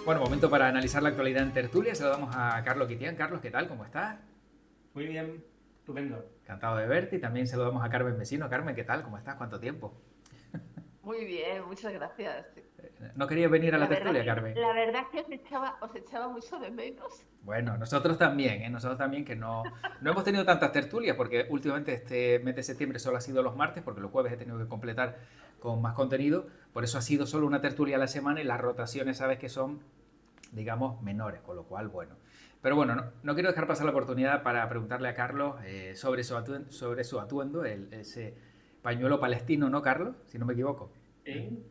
Bueno, momento para analizar la actualidad en tertulia. Saludamos a Carlos Guitián. Carlos, ¿qué tal? ¿Cómo estás? Muy bien, estupendo. Encantado de verte. Y también saludamos a Carmen Vecino. Carmen, ¿qué tal? ¿Cómo estás? ¿Cuánto tiempo? Muy bien, muchas gracias. ¿No querías venir a la La verdad tertulia, que, Carmen? la verdad que os echaba mucho de menos. Bueno, nosotros también, ¿eh? Nosotros también que no hemos tenido tantas tertulias porque últimamente este mes de septiembre solo ha sido los martes porque los jueves he tenido que completar con más contenido. Por eso ha sido solo una tertulia a la semana y las rotaciones sabes que son, digamos, menores, con lo cual, bueno. Pero bueno, no quiero dejar pasar la oportunidad para preguntarle a Carlos sobre su atuendo, ese pañuelo palestino, ¿no, Carlos? Si no me equivoco. Sí,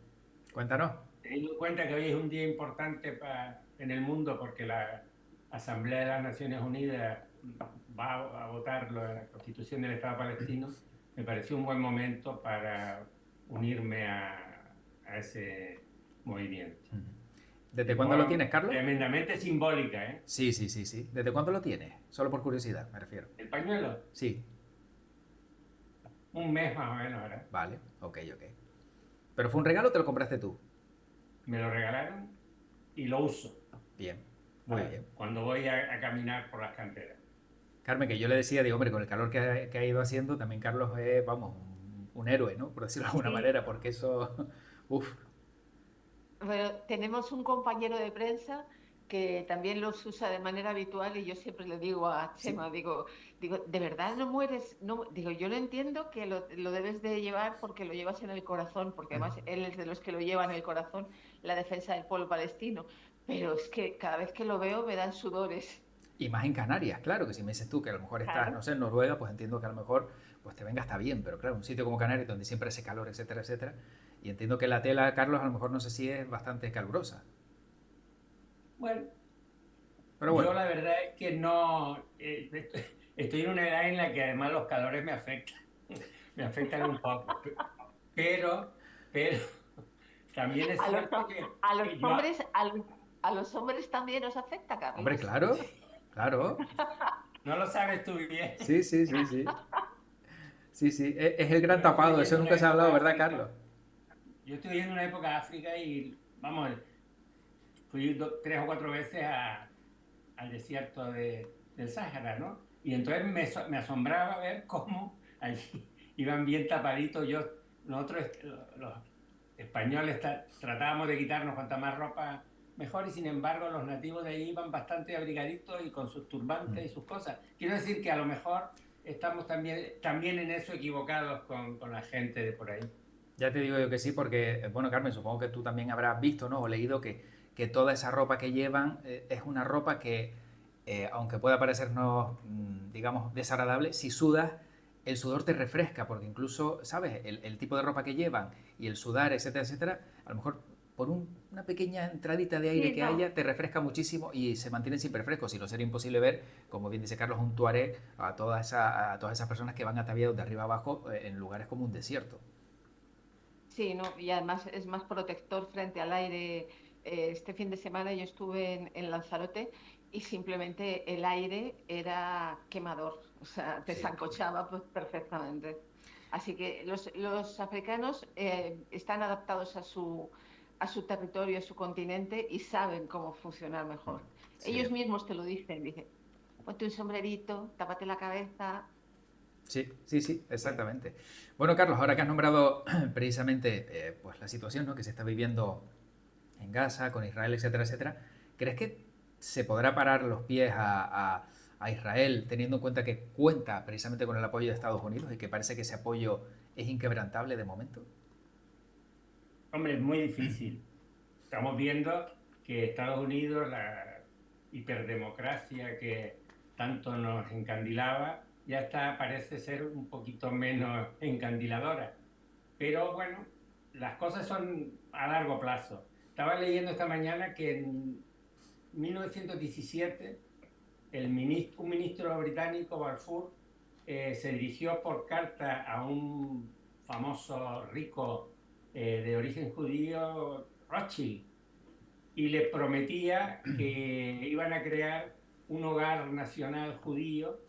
Cuéntanos. teniendo en cuenta que hoy es un día importante en el mundo porque la Asamblea de las Naciones Unidas va a votar la Constitución del Estado palestino, me pareció un buen momento para unirme a ese movimiento. ¿Desde De cuándo lo forma tienes, Carlos? tremendamente simbólica, ¿eh? Sí, sí, sí, sí. ¿Desde cuándo lo tienes? Solo por curiosidad, me refiero. El pañuelo, Sí, un mes más o menos, ¿verdad? vale, ok, ok. ¿Pero fue un regalo o te lo compraste tú? Me lo regalaron y lo uso, Bien, muy ¿sabes? bien. Cuando voy a caminar por las canteras. Carmen, que yo le decía, digo, hombre, con el calor que ha ido haciendo, también Carlos es, vamos, un héroe, ¿no? Por decirlo de alguna Sí, manera, porque eso, uff, pero tenemos un compañero de prensa que también los usa de manera habitual y yo siempre le digo a sí. Chema, digo, ¿de verdad no mueres? No, digo, yo lo entiendo que lo debes de llevar porque lo llevas en el corazón, porque además él es de los que lo lleva en el corazón, la defensa del pueblo palestino, pero es que cada vez que lo veo me dan sudores. Y más en Canarias, claro, que si me dices tú que a lo mejor estás, no Claro. sé, en Noruega, pues entiendo que a lo mejor pues te venga hasta bien, pero claro, un sitio como Canarias donde siempre hace calor, etcétera, etcétera, y entiendo que la tela, Carlos, a lo mejor no sé si es bastante calurosa, Bueno, pero bueno, yo la verdad es que no, estoy en una edad en la que además los calores me afectan, me afectan un poco, pero, pero también es A los, cierto a los que yo, hombres, a los hombres también os afecta, hombre, Carlos. claro, claro, no lo sabes tú bien, sí, sí, sí, sí, sí, sí, es el gran yo estoy tapado, eso viviendo una nunca se ha época hablado, de ¿verdad, Carlos? África, yo estoy viviendo una época de África y vamos, fui 3 o 4 veces al desierto del Sáhara, ¿no? Y entonces me asombraba ver cómo allí iban bien tapaditos. Nosotros, los españoles, tratábamos de quitarnos cuanta más ropa mejor y sin embargo los nativos de ahí iban bastante abrigaditos y con sus turbantes y sus cosas. Quiero decir que a lo mejor estamos también en eso equivocados con la gente de por ahí. Ya te digo yo que sí, porque, bueno, Carmen, supongo que tú también habrás visto, ¿no? O leído que toda esa ropa que llevan es una ropa que, aunque pueda parecernos, digamos, desagradable, si sudas, el sudor te refresca, porque incluso, ¿sabes? El tipo de ropa que llevan y el sudar, etcétera, etcétera, a lo mejor por una pequeña entradita de aire Sí, que no. haya, te refresca muchísimo y se mantienen siempre frescos. Y no sería imposible ver, como bien dice Carlos, un tuareg a todas esas personas que van ataviados de arriba abajo en lugares como un desierto. Sí, no, y además es más protector frente al aire. Este fin de semana yo estuve en Lanzarote y simplemente el aire era quemador, o sea, te Sí, sancochaba pues, perfectamente. Así que los africanos están adaptados a su territorio, a su continente y saben cómo funcionar mejor. sí. Ellos mismos te lo dicen, ponte un sombrerito, tápate la cabeza. Sí, sí, sí, exactamente. Bueno, Carlos, ahora que has nombrado precisamente pues la situación, ¿no?, que se está viviendo en Gaza, con Israel, etcétera, etcétera, ¿crees que se podrá parar los pies a Israel teniendo en cuenta que cuenta precisamente con el apoyo de Estados Unidos y que parece que ese apoyo es inquebrantable de momento? Hombre, es muy difícil. Estamos viendo que Estados Unidos, la hiperdemocracia que tanto nos encandilaba, ya está, parece ser un poquito menos encandiladora. Pero bueno, las cosas son a largo plazo. Estaba leyendo esta mañana que en 1917 un ministro británico, Balfour, se dirigió por carta a un famoso rico de origen judío, Rothschild, y le prometía que iban a crear un hogar nacional judío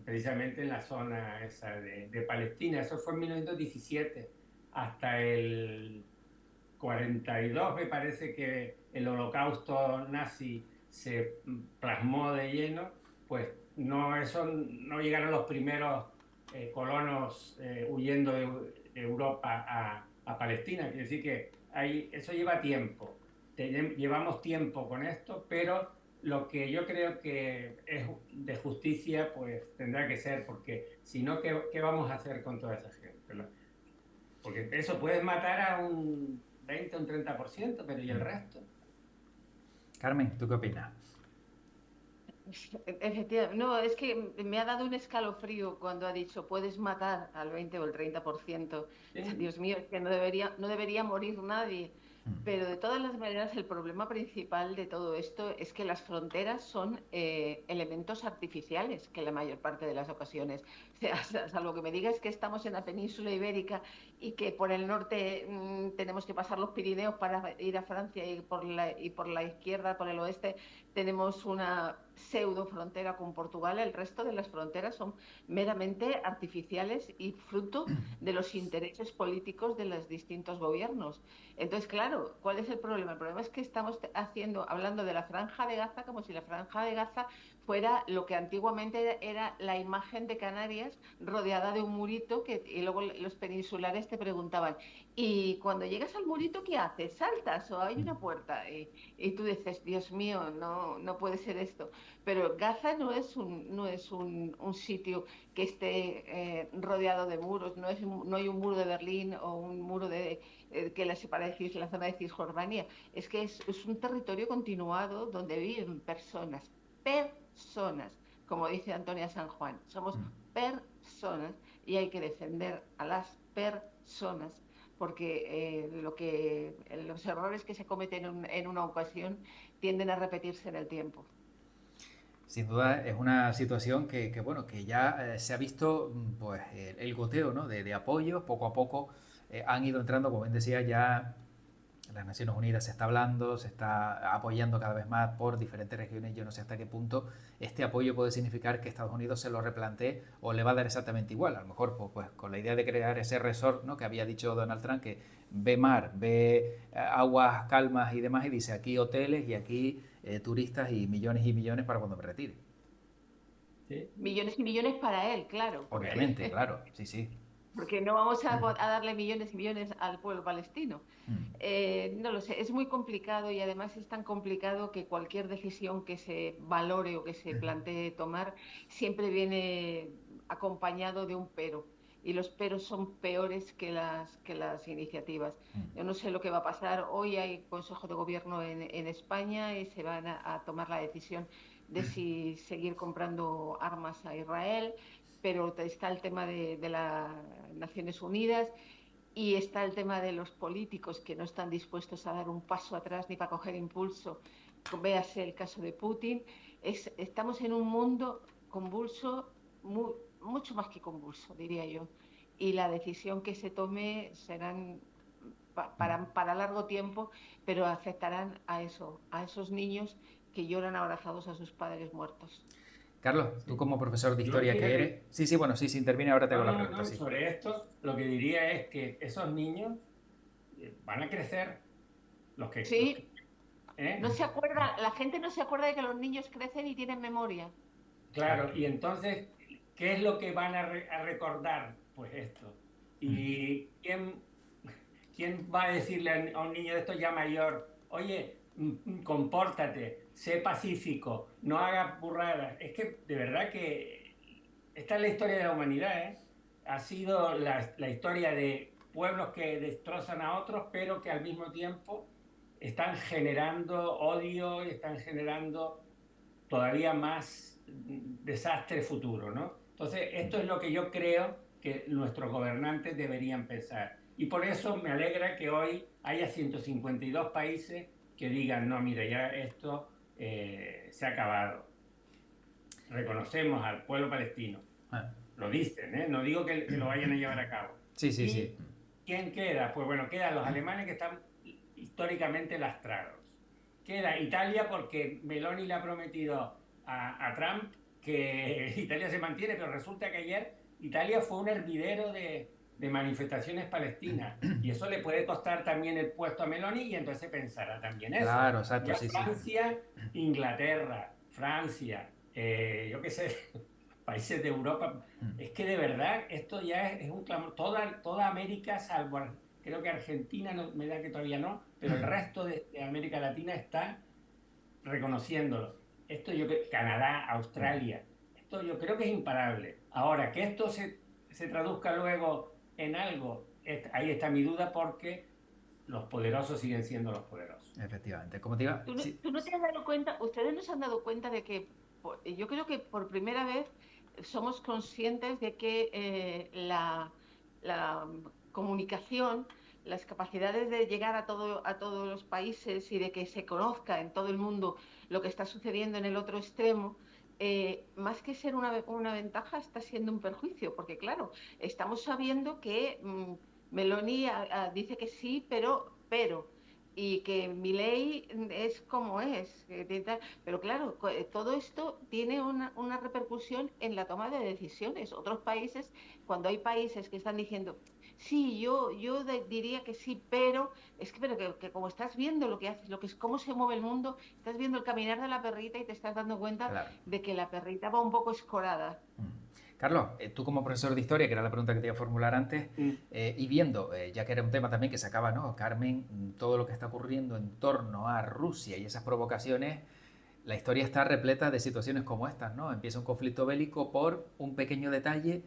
precisamente en la zona esa de Palestina. Eso fue en 1917. Hasta 42 me parece que el holocausto nazi se plasmó de lleno, pues no, eso, no llegaron los primeros colonos huyendo de Europa a Palestina. Quiere decir que eso lleva tiempo. Llevamos tiempo con esto, pero lo que yo creo que es de justicia, pues tendrá que ser, porque si no, ¿qué vamos a hacer con toda esa gente? Porque eso puedes matar a un 20 o un 30%, pero ¿y el resto? Carmen, ¿tú qué opinas? Efectivamente, no, es que me ha dado un escalofrío cuando ha dicho puedes matar al 20 o el 30%. ¿Sí? Dios mío, es que no debería morir nadie. Pero de todas las maneras, el problema principal de todo esto es que las fronteras son elementos artificiales, que la mayor parte de las ocasiones. O sea, salvo que me digas que estamos en la península ibérica y que por el norte tenemos que pasar los Pirineos para ir a Francia y por la izquierda, por el oeste, tenemos una pseudo frontera con Portugal. El resto de las fronteras son meramente artificiales y fruto de los intereses políticos de los distintos gobiernos. Entonces, claro, ¿cuál es el problema? El problema es que estamos hablando de la Franja de Gaza como si la Franja de Gaza fuera lo que antiguamente era la imagen de Canarias rodeada de un murito y luego los peninsulares te preguntaban, ¿y cuando llegas al murito qué haces? ¿Saltas o hay una puerta? Y tú dices, Dios mío, no puede ser esto. Pero Gaza no es un sitio que esté rodeado de muros, no hay un muro de Berlín o un muro que la separa de la zona de Cisjordania. Es que es un territorio continuado donde viven personas, como dice Antonia San Juan. Somos personas y hay que defender a las personas porque los errores que se cometen en una ocasión tienden a repetirse en el tiempo. Sin duda es una situación bueno, que ya se ha visto pues el goteo, ¿no? de apoyos, poco a poco han ido entrando, como bien decía, ya las Naciones Unidas se está hablando, se está apoyando cada vez más por diferentes regiones. Yo no sé hasta qué punto este apoyo puede significar que Estados Unidos se lo replantee o le va a dar exactamente igual. A lo mejor pues con la idea de crear ese resort, ¿no? que había dicho Donald Trump, que ve mar, ve aguas calmas y demás, y dice aquí hoteles y aquí turistas y millones para cuando me retire. ¿Sí? Millones y millones para él, claro. Obviamente, claro, sí, sí. Porque no vamos a darle millones y millones al pueblo palestino. No lo sé, es muy complicado y además es tan complicado que cualquier decisión que se valore o que se plantee tomar siempre viene acompañado de un pero. Y los peros son peores que las iniciativas. Yo no sé lo que va a pasar. Hoy hay Consejo de Gobierno en España y se van a tomar la decisión de si seguir comprando armas a Israel, pero está el tema de las Naciones Unidas y está el tema de los políticos que no están dispuestos a dar un paso atrás ni para coger impulso. Véase el caso de Putin. Estamos en un mundo convulso, mucho más que convulso, diría yo. Y la decisión que se tome serán para largo tiempo, pero afectarán a esos niños que lloran abrazados a sus padres muertos. Carlos, tú como profesor de historia que eres... Sí, bueno, sí, interviene, ahora te hago la pregunta. Sí. Sobre esto, lo que diría es que esos niños van a crecer. Sí. No se acuerda, la gente no se acuerda de que los niños crecen y tienen memoria. Claro, y entonces, ¿qué es lo que van a recordar? Pues esto. ¿Y quién va a decirle a un niño de esto ya mayor, oye, compórtate, sé pacífico, no hagas burradas? Es que de verdad que esta es la historia de la humanidad, ¿eh? Ha sido la historia de pueblos que destrozan a otros, pero que al mismo tiempo están generando odio y están generando todavía más desastre futuro, ¿no? Entonces, esto es lo que yo creo que nuestros gobernantes deberían pensar. Y por eso me alegra que hoy haya 152 países que digan, no, mira, ya esto se ha acabado. Reconocemos al pueblo palestino. Lo dicen, ¿eh? No digo que lo vayan a llevar a cabo. Sí. ¿Quién queda? Pues bueno, quedan los alemanes que están históricamente lastrados. Queda Italia porque Meloni le ha prometido a Trump que Italia se mantiene, pero resulta que ayer Italia fue un hervidero de de manifestaciones palestinas. Y eso le puede costar también el puesto a Meloni y entonces se pensará también eso. Claro, exacto, Ya sí, sí. Francia, Inglaterra, Francia, yo qué sé, países de Europa. Es que de verdad esto ya es un clamor. Toda América, salvo creo que Argentina, no, me da que todavía no, pero el resto de América Latina está reconociéndolo. Esto Canadá, Australia, esto yo creo que es imparable. Ahora, que esto se traduzca luego en algo, ahí está mi duda porque los poderosos siguen siendo los poderosos. Efectivamente. Como te diga, sí. ¿Tú no te has dado cuenta, ustedes no se han dado cuenta de que yo creo que por primera vez somos conscientes de que la comunicación, las capacidades de llegar a todos los países y de que se conozca en todo el mundo lo que está sucediendo en el otro extremo, más que ser una ventaja, está siendo un perjuicio, porque claro, estamos sabiendo que Meloni dice que sí, pero y que mi ley es como es. Pero claro, todo esto tiene una repercusión en la toma de decisiones. Otros países, cuando hay países que están diciendo, sí, diría que sí, pero es que, que como estás viendo lo que haces, lo que es cómo se mueve el mundo, estás viendo el caminar de la perrita y te estás dando cuenta Claro. de que la perrita va un poco escorada. Carlos, tú como profesor de historia, que era la pregunta que te iba a formular antes, y viendo, ya que era un tema también que sacaba, ¿no? Carmen, todo lo que está ocurriendo en torno a Rusia y esas provocaciones, la historia está repleta de situaciones como estas, ¿no? Empieza un conflicto bélico por un pequeño detalle,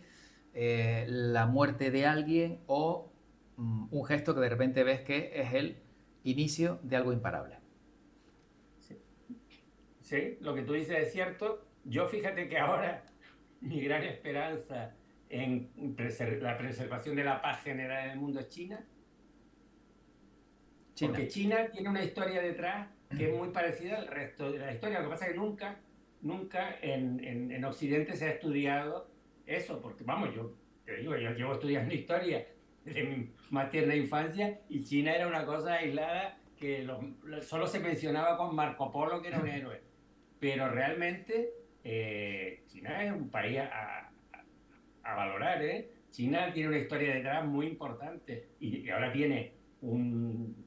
la muerte de alguien o un gesto que de repente ves que es el inicio de algo imparable. Sí. Sí, lo que tú dices es cierto. Yo fíjate que ahora mi gran esperanza en la preservación de la paz general en el mundo es China. Porque China tiene una historia detrás que es muy parecida al resto de la historia. Lo que pasa es que nunca en Occidente se ha estudiado eso, porque vamos, yo te digo, yo llevo estudiando historia desde mi más tierna infancia y China era una cosa aislada que solo se mencionaba con Marco Polo, que era un héroe. Pero realmente China es un país a valorar, ¿eh? China tiene una historia detrás muy importante y ahora tiene un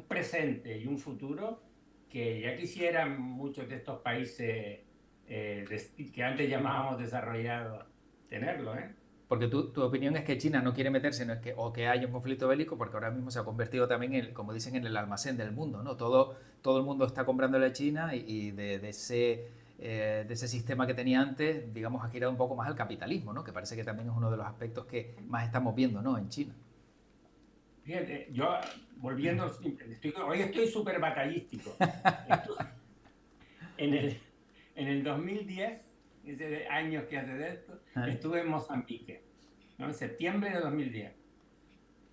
presente y un futuro que ya quisieran muchos de estos países que antes llamábamos desarrollados tenerlo, ¿eh? Porque tu opinión es que China no quiere meterse o que haya un conflicto bélico porque ahora mismo se ha convertido también, como dicen, en el almacén del mundo, ¿no? Todo el mundo está comprándole a China y de ese sistema que tenía antes, digamos, ha girado un poco más al capitalismo, ¿no? Que parece que también es uno de los aspectos que más estamos viendo, ¿no? En China. Fíjate, yo volviendo, hoy estoy súper batallístico. En el 2010, ese años que hace de esto, estuve en Mozambique, ¿no? En septiembre de 2010.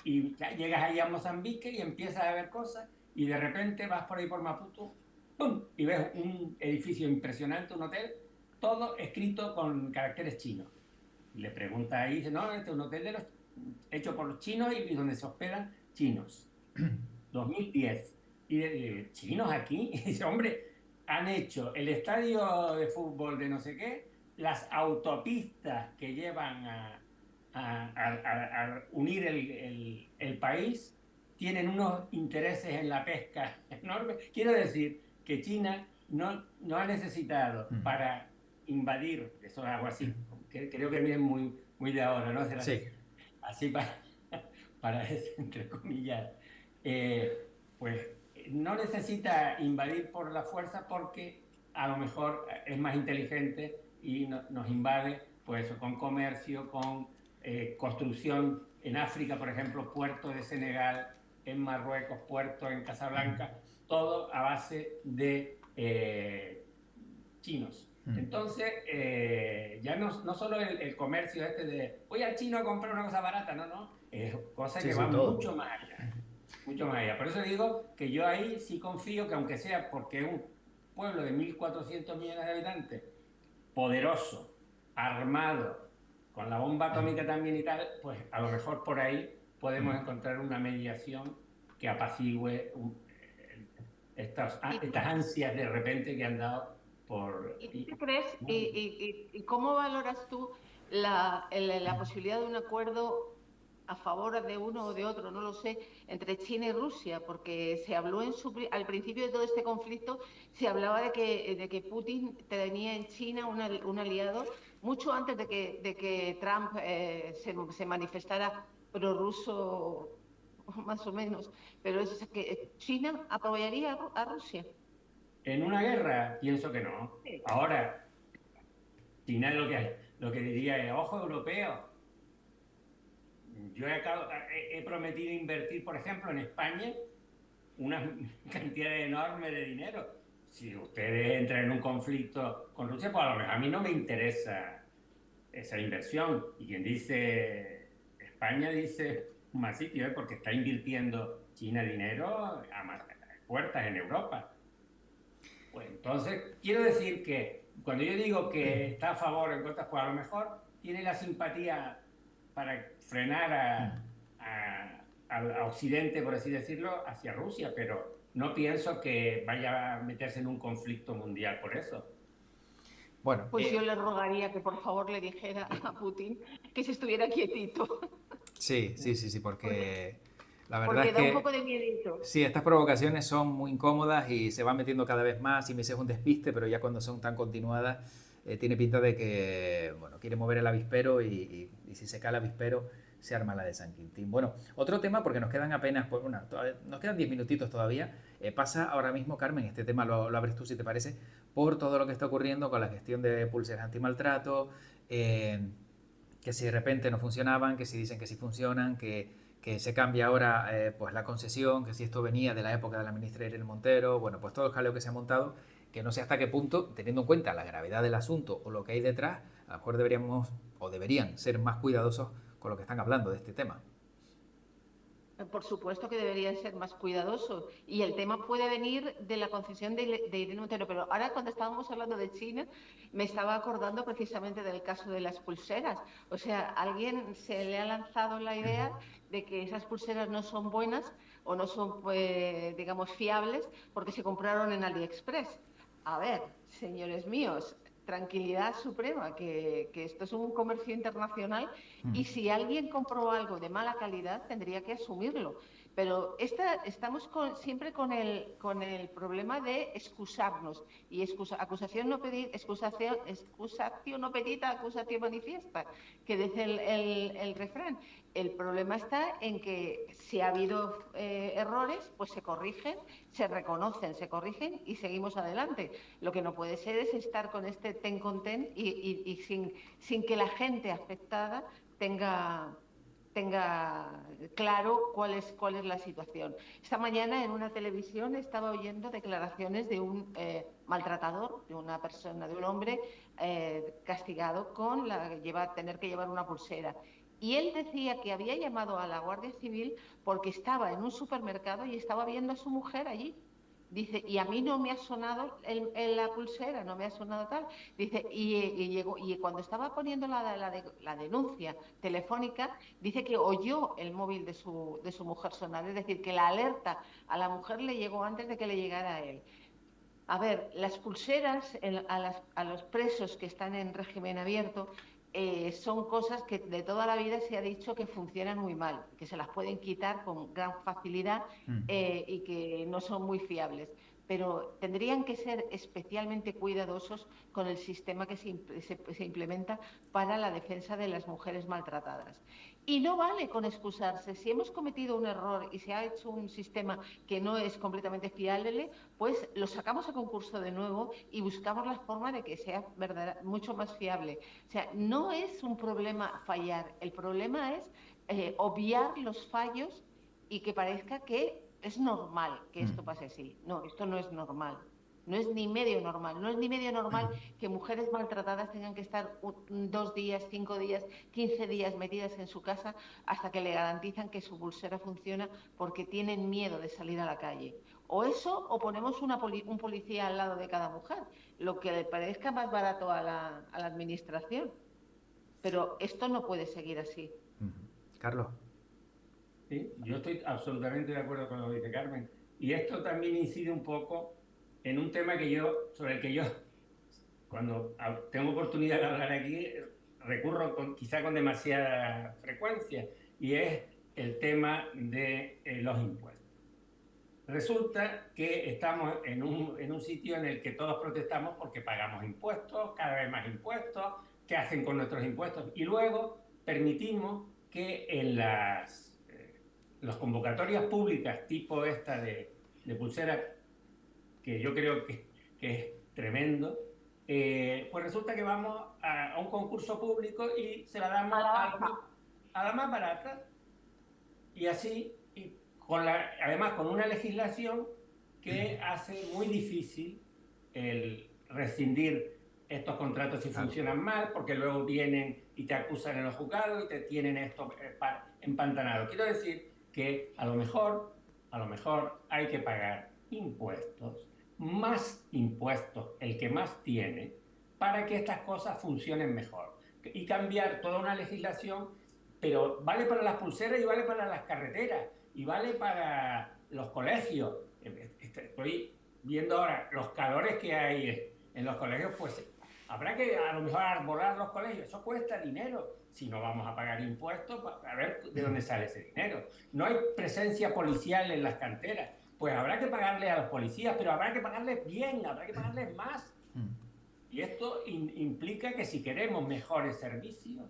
Y llegas ahí a Mozambique y empiezas a ver cosas y de repente vas por ahí por Maputo, ¡pum! Y ves un edificio impresionante, un hotel, todo escrito con caracteres chinos. Y le preguntas ahí, dice, no, este es un hotel hecho por los chinos y donde se hospedan chinos. 2010. Y chinos aquí, y dice, hombre, han hecho el estadio de fútbol de no sé qué, las autopistas que llevan a unir el país, tienen unos intereses en la pesca enormes. Quiero decir que China no ha necesitado para invadir, eso es algo así, que creo que viene muy de ahora, ¿no? Sí. Así para entre comillas, pues no necesita invadir por la fuerza porque a lo mejor es más inteligente y nos invade pues con comercio, con construcción en África, por ejemplo, puerto de Senegal, en Marruecos, puerto en Casablanca, todo a base de chinos. Entonces, ya no solo el comercio de voy al chino a comprar una cosa barata, no, es cosa que va mucho más allá. Mucho más allá. Por eso digo que yo ahí sí confío que aunque sea porque es un pueblo de 1.400 millones de habitantes, poderoso, armado, con la bomba atómica también y tal, pues a lo mejor por ahí podemos encontrar una mediación que apacigüe estas ansias de repente que han dado por... ¿Y tú qué crees? ¿Y cómo valoras tú la posibilidad de un acuerdo a favor de uno o de otro, no lo sé, entre China y Rusia, porque se habló al principio de todo este conflicto, se hablaba de que Putin tenía en China un aliado mucho antes de que Trump se manifestara prorruso, más o menos, pero es que China apoyaría a Rusia. En una guerra, pienso que no. Sí. Ahora, China lo que diría es, ojo europeo, yo he prometido invertir, por ejemplo, en España una cantidad enorme de dinero. Si ustedes entran en un conflicto con Rusia, pues a lo mejor a mí no me interesa esa inversión. Y quien dice España dice más sitio, porque está invirtiendo China dinero a más puertas en Europa. Pues entonces, quiero decir que cuando yo digo que está a favor en contra, pues a lo mejor tiene la simpatía para frenar a Occidente, por así decirlo, hacia Rusia, pero no pienso que vaya a meterse en un conflicto mundial por eso. Bueno, Pues yo le rogaría que por favor le dijera a Putin que se estuviera quietito. sí, porque la verdad Porque es da un que poco de miedito. sí, estas provocaciones son muy incómodas y se van metiendo cada vez más y me es un despiste, pero ya cuando son tan continuadas tiene pinta de que, bueno, quiere mover el avispero y si se cae el avispero se arma la de San Quintín. Bueno, otro tema, porque nos quedan apenas, pues, nos quedan 10 minutitos todavía, pasa ahora mismo, Carmen, este tema lo abres tú si te parece, por todo lo que está ocurriendo con la gestión de pulseras antimaltrato, que si de repente no funcionaban, que si dicen que sí funcionan, que se cambia ahora pues la concesión, que si esto venía de la época de la ministra Irene Montero, bueno, pues todo el jaleo que se ha montado, que no sé hasta qué punto, teniendo en cuenta la gravedad del asunto o lo que hay detrás, a lo mejor deberíamos o deberían ser más cuidadosos con lo que están hablando de este tema. Por supuesto que deberían ser más cuidadosos. Y el tema puede venir de la concesión de Irene Montero. Pero ahora, cuando estábamos hablando de China, me estaba acordando precisamente del caso de las pulseras. O sea, a alguien se le ha lanzado la idea de que esas pulseras no son buenas o no son, pues, digamos, fiables porque se compraron en AliExpress. A ver, señores míos, tranquilidad suprema, que esto es un comercio internacional y si alguien compró algo de mala calidad tendría que asumirlo. Pero estamos siempre con el problema de excusarnos y acusación no pedir, excusatio no petita, acusatio manifiesta, que dice el refrán. El problema está en que si ha habido errores, pues se corrigen, se reconocen, se corrigen y seguimos adelante. Lo que no puede ser es estar con este ten con ten y sin que la gente afectada tenga claro cuál es la situación. Esta mañana en una televisión estaba oyendo declaraciones de un maltratador, de una persona, de un hombre castigado con tener que llevar una pulsera. Y él decía que había llamado a la Guardia Civil porque estaba en un supermercado y estaba viendo a su mujer allí. Dice, y a mí no me ha sonado la pulsera, no me ha sonado tal. Dice, y cuando estaba poniendo la denuncia telefónica, dice que oyó el móvil de su mujer sonar. Es decir, que la alerta a la mujer le llegó antes de que le llegara a él. A ver, las pulseras a los presos que están en régimen abierto son cosas que de toda la vida se ha dicho que funcionan muy mal, que se las pueden quitar con gran facilidad y que no son muy fiables. Pero tendrían que ser especialmente cuidadosos con el sistema que se implementa para la defensa de las mujeres maltratadas. Y no vale con excusarse. Si hemos cometido un error y se ha hecho un sistema que no es completamente fiable, pues lo sacamos a concurso de nuevo y buscamos la forma de que sea mucho más fiable. O sea, no es un problema fallar, el problema es obviar los fallos y que parezca que es normal que esto pase así. No, esto no es normal. No es ni medio normal. No es ni medio normal que mujeres maltratadas tengan que estar 2 días, 5 días, 15 días metidas en su casa hasta que le garantizan que su pulsera funciona porque tienen miedo de salir a la calle. O eso, o ponemos un policía al lado de cada mujer, lo que le parezca más barato a la administración. Pero esto no puede seguir así. Carlos. Sí, yo estoy absolutamente de acuerdo con lo que dice Carmen. Y esto también incide un poco en un tema sobre el que yo, cuando tengo oportunidad de hablar aquí, recurro quizá con demasiada frecuencia, y es el tema de los impuestos. Resulta que estamos en un sitio en el que todos protestamos porque pagamos impuestos, cada vez más impuestos, qué hacen con nuestros impuestos, y luego permitimos que en las convocatorias públicas tipo esta de pulsera, que yo creo que es tremendo, pues resulta que vamos a un concurso público y se la damos a la más barata, y así, además con una legislación que hace muy difícil el rescindir estos contratos si funcionan mal, porque luego vienen y te acusan en los juzgados y te tienen esto empantanado. Quiero decir que a lo mejor hay que pagar impuestos, más impuestos el que más tiene, para que estas cosas funcionen mejor. Y cambiar toda una legislación, pero vale para las pulseras y vale para las carreteras y vale para los colegios. Estoy viendo ahora los calores que hay en los colegios, pues habrá que a lo mejor arbolar los colegios. Eso cuesta dinero. Si no vamos a pagar impuestos, a ver de dónde sale ese dinero. No hay presencia policial en las canteras. Pues habrá que pagarle a los policías, pero habrá que pagarles bien, habrá que pagarles más. Y esto implica que si queremos mejores servicios,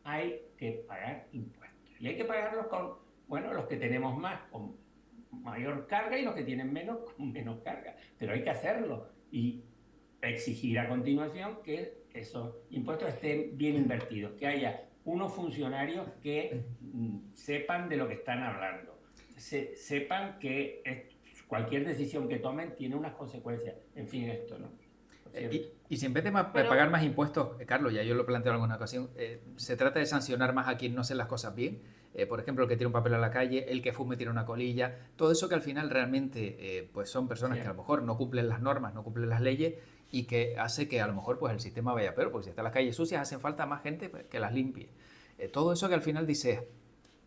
hay que pagar impuestos. Y hay que pagarlos con, los que tenemos más, con mayor carga, y los que tienen menos, con menos carga. Pero hay que hacerlo y exigir a continuación que esos impuestos estén bien invertidos, que haya unos funcionarios que sepan de lo que están hablando, sepan que cualquier decisión que tomen tiene unas consecuencias. En fin, esto, ¿no? Y si en vez de pagar más impuestos, Carlos, ya yo lo planteo en alguna ocasión, se trata de sancionar más a quien no hace las cosas bien. Por ejemplo, el que tira un papel a la calle, el que fume tira una colilla, todo eso que al final realmente pues son personas que a lo mejor no cumplen las normas, no cumplen las leyes, y que hace que a lo mejor pues el sistema vaya peor, porque si están las calles sucias hacen falta más gente que las limpie. Todo eso que al final dice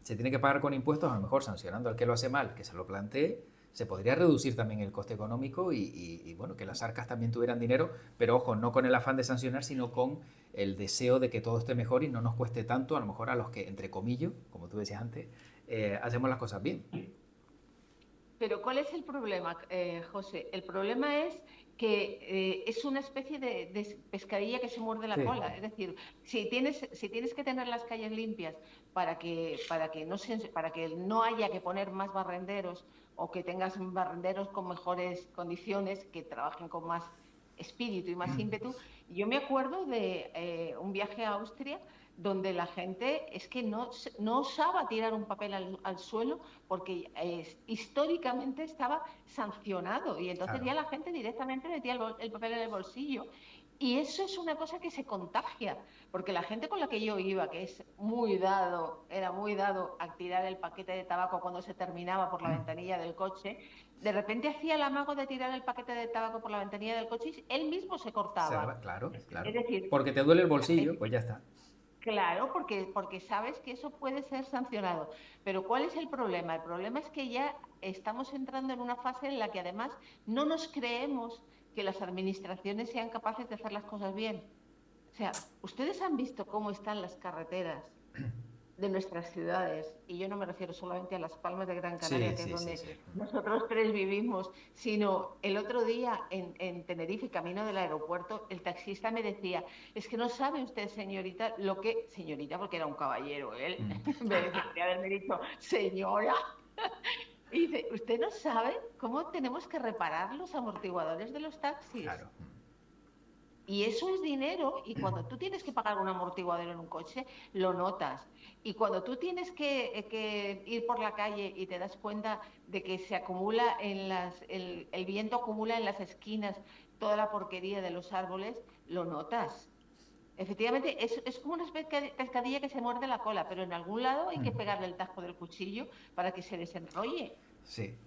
se tiene que pagar con impuestos, a lo mejor sancionando al que lo hace mal, que se lo plantee, se podría reducir también el coste económico y bueno, que las arcas también tuvieran dinero, pero ojo, no con el afán de sancionar, sino con el deseo de que todo esté mejor y no nos cueste tanto, a lo mejor a los que, entre comillas, como tú decías antes, hacemos las cosas bien. Pero ¿cuál es el problema, José? El problema es que es una especie de pescadilla que se muerde la cola. Es decir, si tienes que tener las calles limpias para que no haya que poner más barrenderos, o que tengas barrenderos con mejores condiciones, que trabajen con más espíritu y más ímpetu. Yo me acuerdo de un viaje a Austria donde la gente es que no osaba tirar un papel al suelo porque históricamente estaba sancionado, y entonces ya la gente directamente metía el papel en el bolsillo. Y eso es una cosa que se contagia, porque la gente con la que yo iba, que era muy dado a tirar el paquete de tabaco cuando se terminaba por la ventanilla del coche, de repente hacía el amago de tirar el paquete de tabaco por la ventanilla del coche y él mismo se cortaba. Claro. Es decir, porque te duele el bolsillo, pues ya está. Claro, porque sabes que eso puede ser sancionado. Pero ¿cuál es el problema? El problema es que ya estamos entrando en una fase en la que además no nos creemos que las administraciones sean capaces de hacer las cosas bien. O sea, ustedes han visto cómo están las carreteras de nuestras ciudades, y yo no me refiero solamente a Las Palmas de Gran Canaria, que es donde nosotros tres vivimos, sino el otro día en Tenerife, camino del aeropuerto, el taxista me decía: es que no sabe usted, señorita, señorita, porque era un caballero, él, me debería haberme dicho señora. Y dice: usted no sabe cómo tenemos que reparar los amortiguadores de los taxis. Claro. Y eso es dinero, y cuando tú tienes que pagar un amortiguador en un coche, lo notas. Y cuando tú tienes que ir por la calle y te das cuenta de que se acumula el viento acumula en las esquinas toda la porquería de los árboles, lo notas. Efectivamente, es como una pescadilla que se muerde la cola, pero en algún lado hay que pegarle el tajo del cuchillo para que se desenrolle. Sí,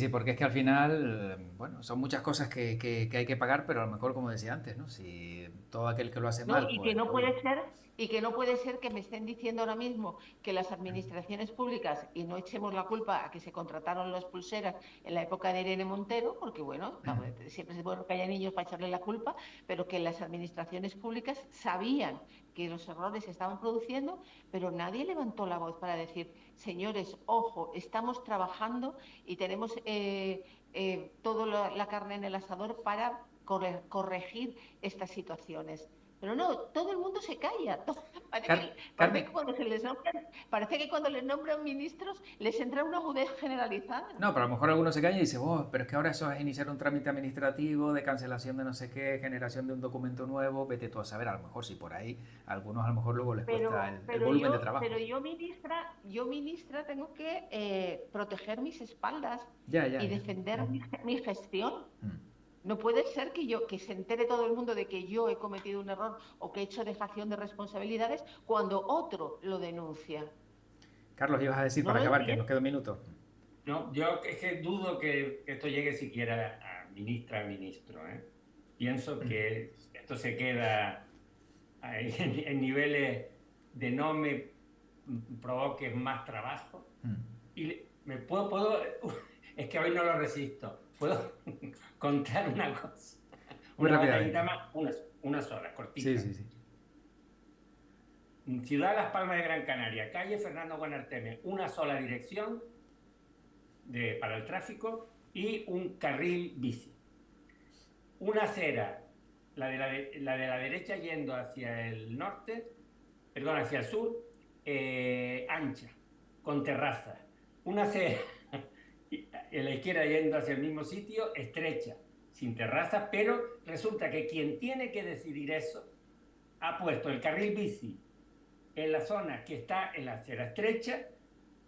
porque es que al final, bueno, son muchas cosas que hay que pagar, pero a lo mejor, como decía antes, ¿no? Si todo aquel que lo hace mal... Y pues, que no puede ser Y que no puede ser que me estén diciendo ahora mismo que las administraciones públicas, y no echemos la culpa a que se contrataron las pulseras en la época de Irene Montero, porque bueno, siempre es bueno que haya niños para echarle la culpa, pero que las administraciones públicas sabían que los errores se estaban produciendo, pero nadie levantó la voz para decir, señores, ojo, estamos trabajando y tenemos toda la carne en el asador para corregir estas situaciones. Pero no, todo el mundo se calla. Carmen, Parece que cuando les nombran ministros les entra una mudez generalizada. no, pero a lo mejor algunos se callan y dicen, oh, pero es que ahora eso es iniciar un trámite administrativo de cancelación de no sé qué, generación de un documento nuevo, vete tú a saber, a lo mejor si por ahí a algunos a lo mejor luego les cuesta el volumen de trabajo. Pero yo ministra tengo que proteger mis espaldas y defender mi gestión. No puede ser que se entere todo el mundo de que yo he cometido un error o que he hecho dejación de responsabilidades cuando otro lo denuncia. Carlos, ibas a decir para acabar, que nos queda un minuto. No, yo es que dudo que esto llegue siquiera a ministro. Pienso que esto se queda en niveles de no me provoques más trabajo. Y me puedo es que hoy no lo resisto. Puedo contar una cosa. Muy rápidamente. Una sola, cortita. Sí. Ciudad Las Palmas de Gran Canaria, calle Fernando Guanarteme, una sola dirección para el tráfico y un carril bici. Una acera, la de la derecha yendo hacia el norte, perdón, hacia el sur, ancha, con terraza. Una acera en la izquierda yendo hacia el mismo sitio, estrecha, sin terraza, pero resulta que quien tiene que decidir eso ha puesto el carril bici en la zona que está en la acera estrecha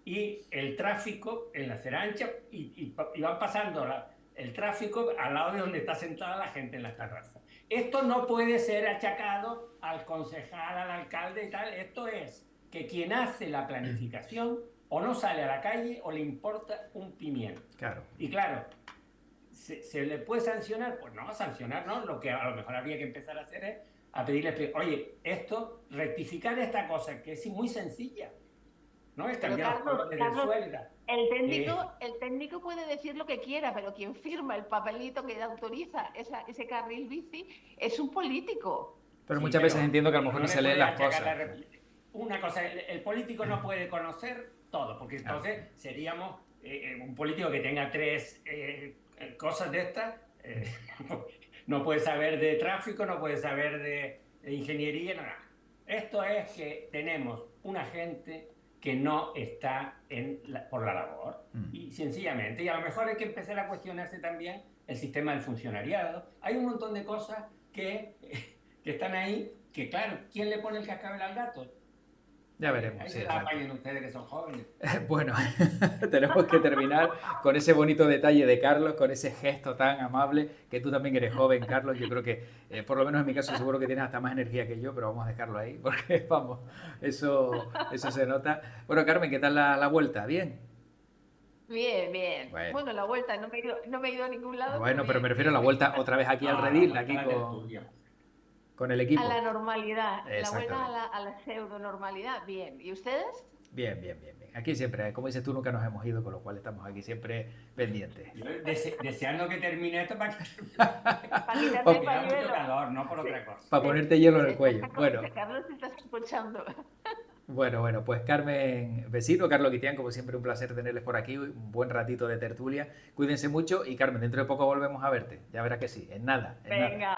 y el tráfico en la acera ancha y van pasando el tráfico al lado de donde está sentada la gente en las terrazas. Esto no puede ser achacado al concejal, al alcalde y tal. Esto es que quien hace la planificación o no sale a la calle o le importa un pimiento. Claro. Y claro, ¿se le puede sancionar? Pues no, sancionar no. Lo que a lo mejor habría que empezar a hacer es a pedirle, oye, rectificar esta cosa que es muy sencilla. No es cambiar los colores del suelo. El técnico puede decir lo que quiera, pero quien firma el papelito que autoriza ese carril bici es un político. Pero muchas veces entiendo que a lo mejor no se leen las cosas. Una cosa, el político no puede conocer todo, porque entonces seríamos un político que tenga 3 cosas de estas. No puede saber de tráfico, no puede saber de ingeniería, nada. Esto es que tenemos una gente que no está por la labor. Y sencillamente, y a lo mejor hay que empezar a cuestionarse también el sistema del funcionariado. Hay un montón de cosas que están ahí, que claro, ¿quién le pone el cascabel al gato? Ya veremos. Ahí se la apañan ustedes que son jóvenes. Bueno, tenemos que terminar con ese bonito detalle de Carlos, con ese gesto tan amable, que tú también eres joven, Carlos. Yo creo que, por lo menos en mi caso, seguro que tienes hasta más energía que yo, pero vamos a dejarlo ahí, porque vamos, eso se nota. Bueno, Carmen, ¿qué tal la vuelta? ¿Bien? Bien. Bueno, la vuelta, no me he ido a ningún lado. Bueno, pero me refiero a la vuelta otra vez aquí al redil, aquí con el equipo. A la normalidad, la vuelta a la pseudo-normalidad, bien. ¿Y ustedes? Bien. Aquí siempre, como dices tú, nunca nos hemos ido, con lo cual estamos aquí siempre pendientes. Yo deseando que termine esto para quitarme el pañuelo. Mucho calor, no por otra cosa. Para ponerte hielo en el cuello. Bueno. Carlos, te estás escuchando. Bueno, pues Carmen Vecino, Carlos Guitián, como siempre un placer tenerles por aquí, un buen ratito de tertulia. Cuídense mucho y Carmen, dentro de poco volvemos a verte. Ya verás que sí, en nada. Venga.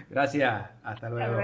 Gracias, hasta luego.